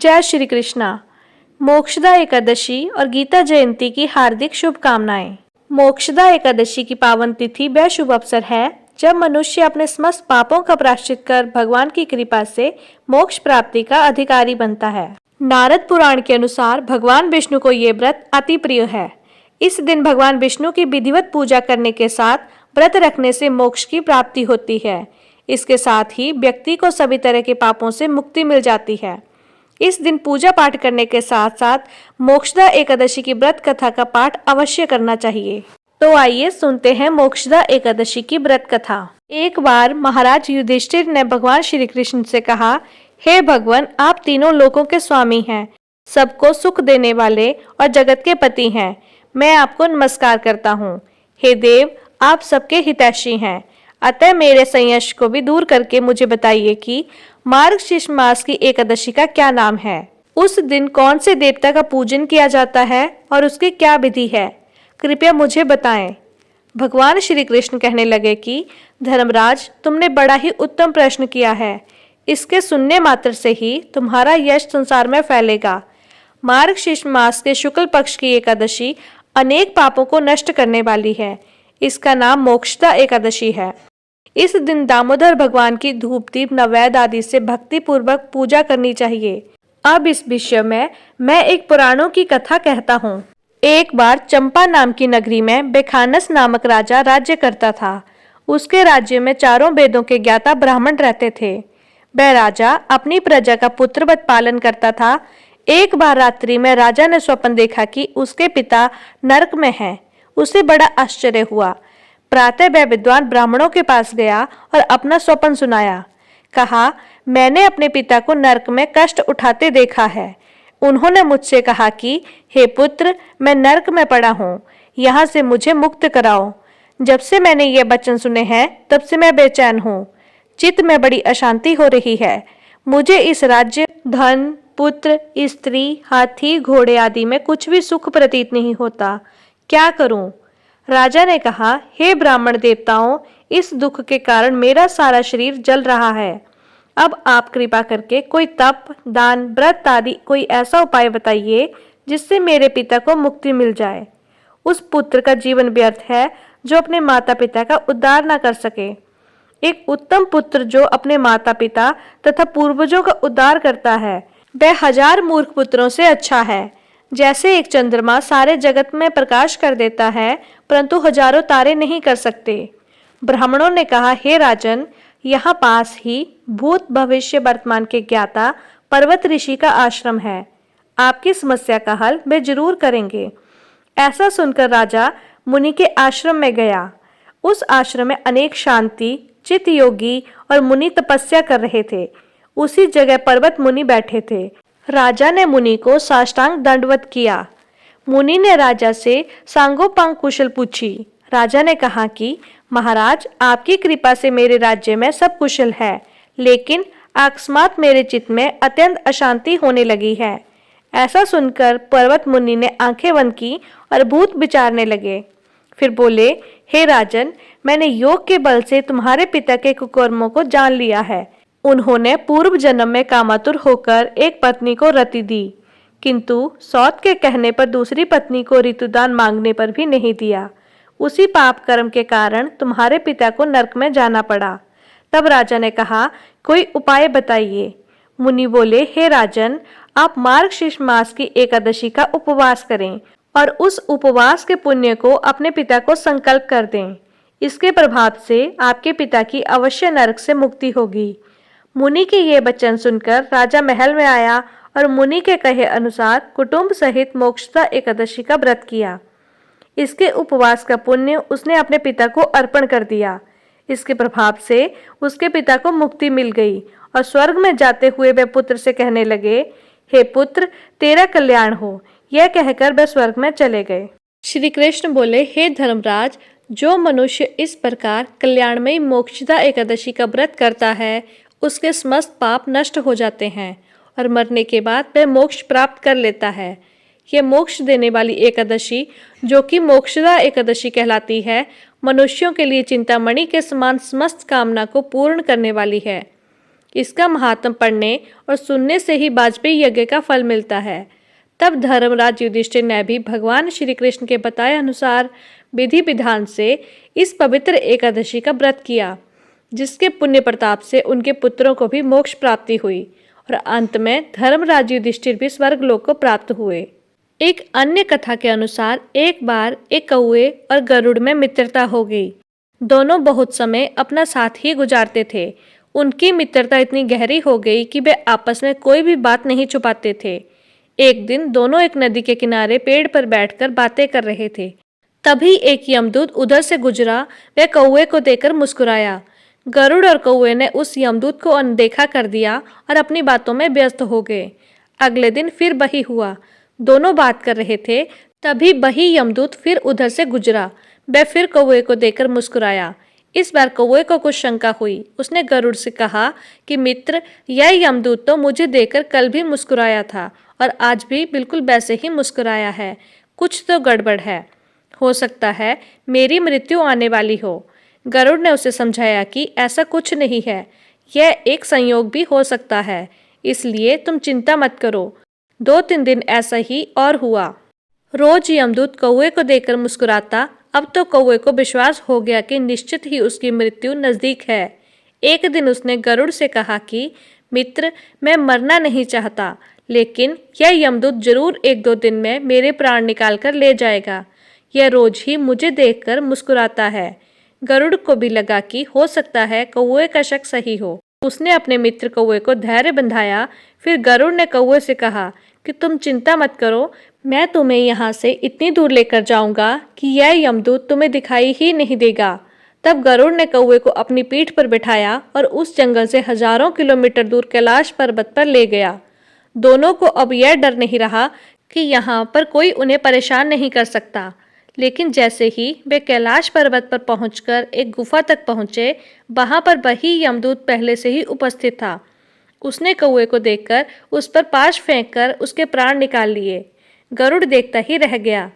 जय श्री कृष्णा। मोक्षदा एकादशी और गीता जयंती की हार्दिक शुभकामनाएं। मोक्षदा एकादशी की पावन तिथि वह शुभ अवसर है जब मनुष्य अपने समस्त पापों का प्रायश्चित कर भगवान की कृपा से मोक्ष प्राप्ति का अधिकारी बनता है। नारद पुराण के अनुसार भगवान विष्णु को ये व्रत अति प्रिय है। इस दिन भगवान विष्णु की विधिवत पूजा करने के साथ व्रत रखने से मोक्ष की प्राप्ति होती है। इसके साथ ही व्यक्ति को सभी तरह के पापों से मुक्ति मिल जाती है। इस दिन पूजा पाठ करने के साथ साथ मोक्षदा एकादशी की व्रत कथा का पाठ अवश्य करना चाहिए। तो आइए सुनते हैं मोक्षदा एकादशी की व्रत कथा। एक बार महाराज युधिष्ठिर ने भगवान श्री कृष्ण से कहा, हे भगवान, आप तीनों लोकों के स्वामी हैं, सबको सुख देने वाले और जगत के पति हैं। मैं आपको नमस्कार करता हूँ। हे देव, आप सबके हितैषी हैं, अतः मेरे संयश को भी दूर करके मुझे बताइए कि मार्गशीर्ष मास की एकादशी का क्या नाम है। उस दिन कौन से देवता का पूजन किया जाता है और उसकी क्या विधि है, कृपया मुझे बताएं। भगवान श्री कृष्ण कहने लगे कि धर्मराज, तुमने बड़ा ही उत्तम प्रश्न किया है। इसके सुनने मात्र से ही तुम्हारा यश संसार में फैलेगा। मार्गशीर्ष मास के शुक्ल पक्ष की एकादशी अनेक पापों को नष्ट करने वाली है। इसका नाम मोक्षदा एकादशी है। इस दिन दामोदर भगवान की धूप दीप नैवेद्य आदि से भक्ति पूर्वक पूजा करनी चाहिए। अब इस विषय में मैं एक पुराणों की कथा कहता हूँ। एक बार चंपा नाम की नगरी में बेखानस नामक राजा राज्य करता था। उसके राज्य में चारों वेदों के ज्ञाता ब्राह्मण रहते थे। वह राजा अपनी प्रजा का पुत्रवत पालन करता था। एक बार रात्रि में राजा ने स्वप्न देखा कि उसके पिता नरक में हैं। उसे बड़ा आश्चर्य हुआ। प्रातः वह विद्वान ब्राह्मणों के पास गया और अपना स्वप्न सुनाया। कहा, मैंने अपने पिता को नरक में कष्ट उठाते देखा है। उन्होंने मुझसे कहा कि हे पुत्र, मैं नरक में पड़ा हूँ, यहाँ से मुझे मुक्त कराओ। जब से मैंने ये वचन सुने हैं तब से मैं बेचैन हूँ। चित्त में बड़ी अशांति हो रही है। मुझे इस राज्य, धन, पुत्र, स्त्री, हाथी, घोड़े आदि में कुछ भी सुख प्रतीत नहीं होता। क्या करूं? राजा ने कहा, हे ब्राह्मण देवताओं, इस दुख के कारण मेरा सारा शरीर जल रहा है। अब आप कृपा करके कोई तप, दान, व्रत आदि कोई ऐसा उपाय बताइए जिससे मेरे पिता को मुक्ति मिल जाए। उस पुत्र का जीवन व्यर्थ है जो अपने माता पिता का उद्धार न कर सके। एक उत्तम पुत्र जो अपने माता पिता तथा पूर्वजों का उद्धार करता है, वह 1000 मूर्ख पुत्रों से अच्छा है। जैसे एक चंद्रमा सारे जगत में प्रकाश कर देता है, परंतु हजारों तारे नहीं कर सकते। ब्राह्मणों ने कहा, हे राजन, यहाँ पास ही भूत भविष्य वर्तमान के ज्ञाता पर्वत ऋषि का आश्रम है। आपकी समस्या का हल वे जरूर करेंगे। ऐसा सुनकर राजा मुनि के आश्रम में गया। उस आश्रम में अनेक शांति, चित्त योगी और मुनि तपस्या कर रहे थे। उसी जगह पर्वत मुनि बैठे थे। राजा ने मुनि को साष्टांग दंडवत किया। मुनि ने राजा से सांगोपांग कुशल पूछी। राजा ने कहा कि महाराज, आपकी कृपा से मेरे राज्य में सब कुशल है, लेकिन अकस्मात मेरे चित्त में अत्यंत अशांति होने लगी है। ऐसा सुनकर पर्वत मुनि ने आंखें बंद की और भूत विचारने लगे। फिर बोले, हे राजन, मैंने योग के बल से तुम्हारे पिता के कुकर्मों को जान लिया है। उन्होंने पूर्व जन्म में कामातुर होकर एक पत्नी को रति दी, किंतु सौत के कहने पर दूसरी पत्नी को ऋतुदान मांगने पर भी नहीं दिया। उसी पाप कर्म के कारण तुम्हारे पिता को नरक में जाना पड़ा। तब राजा ने कहा, कोई उपाय बताइए। मुनि बोले, हे राजन, आप मार्गशीर्ष मास की एकादशी का उपवास करें और उस उपवास के पुण्य को अपने पिता को संकल्प कर दें। इसके प्रभाव से आपके पिता की अवश्य नरक से मुक्ति होगी। मुनि के ये वचन सुनकर राजा महल में आया और मुनि के कहे अनुसार कुटुंब सहित मोक्षदा एकादशी का व्रत किया। इसके उपवास का पुण्य उसने अपने पिता को अर्पण कर दिया। इसके प्रभाव से उसके पिता को मुक्ति मिल गई और स्वर्ग में जाते हुए वे पुत्र से कहने लगे, हे पुत्र, तेरा कल्याण हो। यह कहकर वे स्वर्ग में चले गए। श्री कृष्ण बोले, हे धर्मराज, जो मनुष्य इस प्रकार कल्याणमयी मोक्षदा एकादशी का व्रत करता है, उसके समस्त पाप नष्ट हो जाते हैं और मरने के बाद वह मोक्ष प्राप्त कर लेता है। यह मोक्ष देने वाली एकादशी, जो कि मोक्षदा एकादशी कहलाती है, मनुष्यों के लिए चिंतामणि के समान समस्त कामना को पूर्ण करने वाली है। इसका महात्म पढ़ने और सुनने से ही वाजपेयी यज्ञ का फल मिलता है। तब धर्मराज युधिष्ठिर ने भी भगवान श्री कृष्ण के बताए अनुसार विधि विधान से इस पवित्र एकादशी का व्रत किया, जिसके पुण्य प्रताप से उनके पुत्रों को भी मोक्ष प्राप्ति हुई और अंत में धर्मराज युधिष्ठिर भी स्वर्गलोक को प्राप्त हुए। एक अन्य कथा के अनुसार एक बार एक कौवे और गरुड़ में मित्रता हो गई। दोनों बहुत समय अपना साथ ही गुजारते थे। उनकी मित्रता इतनी गहरी हो गई कि वे आपस में कोई भी बात नहीं छुपाते थे। एक दिन दोनों एक नदी के किनारे पेड़ पर बैठकर बातें कर रहे थे। तभी एक यमदूत उधर से गुजरा। वह कौवे को देखकर मुस्कुराया। गरुड़ और कौवे ने उस यमदूत को अनदेखा कर दिया और अपनी बातों में व्यस्त हो गए। अगले दिन फिर वही हुआ। दोनों बात कर रहे थे, तभी वही यमदूत फिर उधर से गुजरा। वह फिर कौवे को देखकर मुस्कुराया। इस बार कौवे को कुछ शंका हुई। उसने गरुड़ से कहा कि मित्र, यह यमदूत तो मुझे देखकर कल भी मुस्कुराया था और आज भी बिल्कुल वैसे ही मुस्कुराया है। कुछ तो गड़बड़ है। हो सकता है मेरी मृत्यु आने वाली हो। गरुड़ ने उसे समझाया कि ऐसा कुछ नहीं है, यह एक संयोग भी हो सकता है, इसलिए तुम चिंता मत करो। 2-3 दिन ऐसा ही और हुआ। रोज यमदूत कौवे को देखकर मुस्कुराता। अब तो कौवे को विश्वास हो गया कि निश्चित ही उसकी मृत्यु नजदीक है। एक दिन उसने गरुड़ से कहा कि मित्र, मैं मरना नहीं चाहता, लेकिन यह यमदूत जरूर 1-2 दिन में मेरे प्राण निकाल कर ले जाएगा। यह रोज ही मुझे देखकर मुस्कुराता है। गरुड़ को भी लगा कि हो सकता है कौवे का शक सही हो। उसने अपने मित्र कौवे को धैर्य बंधाया। फिर गरुड़ ने कौवे से कहा कि तुम चिंता मत करो, मैं तुम्हें यहाँ से इतनी दूर लेकर जाऊंगा कि यह यमदूत तुम्हें दिखाई ही नहीं देगा। तब गरुड़ ने कौवे को अपनी पीठ पर बिठाया और उस जंगल से हजारों किलोमीटर दूर कैलाश पर्वत पर ले गया। दोनों को अब यह डर नहीं रहा कि यहाँ पर कोई उन्हें परेशान नहीं कर सकता। लेकिन जैसे ही वे कैलाश पर्वत पर पहुंचकर एक गुफा तक पहुंचे, वहां पर वही यमदूत पहले से ही उपस्थित था। उसने कौवे को देखकर उस पर पाश फेंककर उसके प्राण निकाल लिए। गरुड़ देखता ही रह गया।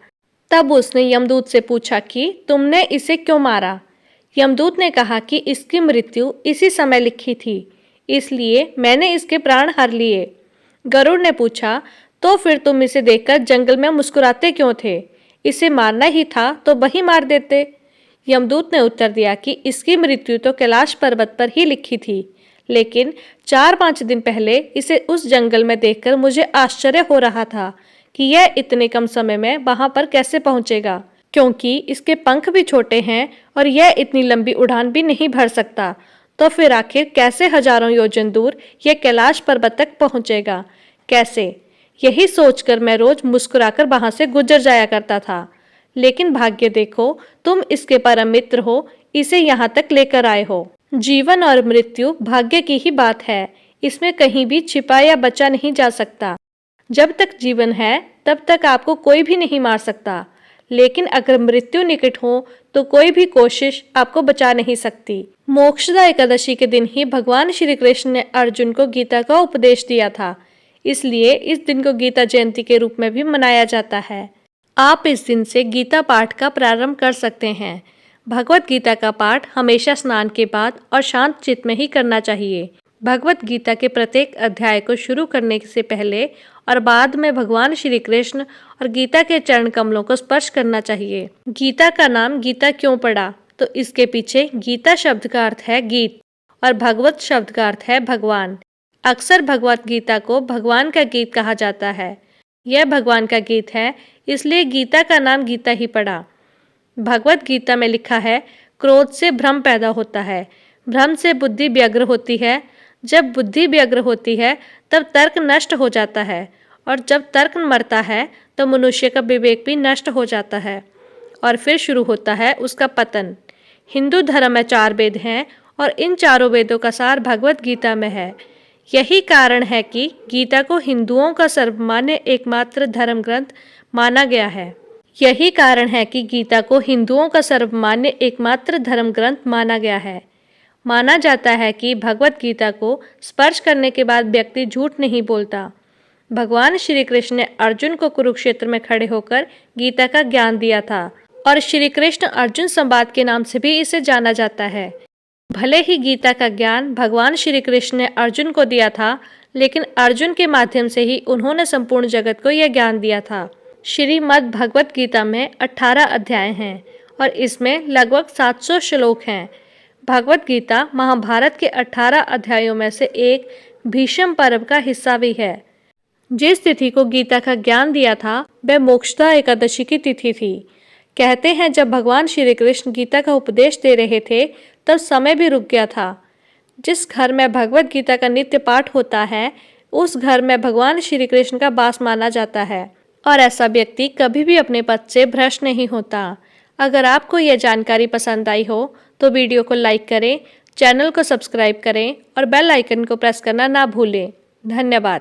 तब उसने यमदूत से पूछा कि तुमने इसे क्यों मारा? यमदूत ने कहा कि इसकी मृत्यु इसी समय लिखी थी, इसलिए मैंने इसके प्राण हर लिए। गरुड़ ने पूछा, तो फिर तुम इसे देखकर जंगल में मुस्कुराते क्यों थे? इसे मारना ही था तो वही मार देते। यमदूत ने उत्तर दिया कि इसकी मृत्यु तो कैलाश पर्वत पर ही लिखी थी, लेकिन 4-5 दिन पहले इसे उस जंगल में देखकर मुझे आश्चर्य हो रहा था कि यह इतने कम समय में वहां पर कैसे पहुंचेगा, क्योंकि इसके पंख भी छोटे हैं और यह इतनी लंबी उड़ान भी नहीं भर सकता। तो फिर आखिर कैसे हजारों योजन दूर यह कैलाश पर्वत तक पहुंचेगा? कैसे? यही सोचकर मैं रोज मुस्कुराकर वहां से गुजर जाया करता था। लेकिन भाग्य देखो, तुम इसके परम मित्र हो, इसे यहाँ तक लेकर आए हो। जीवन और मृत्यु भाग्य की ही बात है, इसमें कहीं भी छिपा या बचा नहीं जा सकता। जब तक जीवन है तब तक आपको कोई भी नहीं मार सकता, लेकिन अगर मृत्यु निकट हो तो कोई भी कोशिश आपको बचा नहीं सकती। मोक्षदा एकादशी के दिन ही भगवान श्री कृष्ण ने अर्जुन को गीता का उपदेश दिया था, इसलिए इस दिन को गीता जयंती के रूप में भी मनाया जाता है। आप इस दिन से गीता पाठ का प्रारंभ कर सकते हैं। भगवत गीता का पाठ हमेशा स्नान के बाद और शांत चित्त में ही करना चाहिए। भगवत गीता के प्रत्येक अध्याय को शुरू करने से पहले और बाद में भगवान श्री कृष्ण और गीता के चरण कमलों को स्पर्श करना चाहिए। गीता का नाम गीता क्यों पड़ा? तो इसके पीछे गीता शब्द का अर्थ है गीत और भगवत शब्द का अर्थ है भगवान। अक्सर भगवत गीता को भगवान का गीत कहा जाता है। यह भगवान का गीत है, इसलिए गीता का नाम गीता ही पड़ा। भगवत गीता में लिखा है, क्रोध से भ्रम पैदा होता है, भ्रम से बुद्धि व्यग्र होती है, जब बुद्धि व्यग्र होती है तब तर्क नष्ट हो जाता है, और जब तर्क मरता है तो मनुष्य का विवेक भी नष्ट हो जाता है और फिर शुरू होता है उसका पतन। हिंदू धर्म में 4 वेद हैं और इन चारों वेदों का सार भगवत गीता में है। यही कारण है कि गीता को हिंदुओं का सर्वमान्य एकमात्र धर्म ग्रंथ माना गया है। यही कारण है कि गीता को हिंदुओं का सर्वमान्य एकमात्र धर्म ग्रंथ माना गया है। माना जाता है कि भगवत गीता को स्पर्श करने के बाद व्यक्ति झूठ नहीं बोलता। भगवान श्री कृष्ण ने अर्जुन को कुरुक्षेत्र में खड़े होकर गीता का ज्ञान दिया था और श्री कृष्ण अर्जुन संवाद के नाम से भी इसे जाना जाता है। भले ही गीता का ज्ञान भगवान श्री कृष्ण ने अर्जुन को दिया था, लेकिन अर्जुन के माध्यम से ही उन्होंने संपूर्ण जगत को यह ज्ञान दिया था। श्रीमद् भगवत गीता में 18 अध्याय हैं और इसमें लगभग 700 श्लोक हैं। भगवत गीता महाभारत के 18 अध्यायों में से एक भीष्म पर्व का हिस्सा भी है। जिस तिथि को गीता का ज्ञान दिया था वह मोक्षदा एकादशी की तिथि थी। कहते हैं जब भगवान श्री कृष्ण गीता का उपदेश दे रहे थे तब समय भी रुक गया था। जिस घर में भगवत गीता का नित्य पाठ होता है उस घर में भगवान श्री कृष्ण का वास माना जाता है और ऐसा व्यक्ति कभी भी अपने पद से भ्रष्ट नहीं होता। अगर आपको यह जानकारी पसंद आई हो तो वीडियो को लाइक करें, चैनल को सब्सक्राइब करें और बेल आइकन को प्रेस करना ना भूलें। धन्यवाद।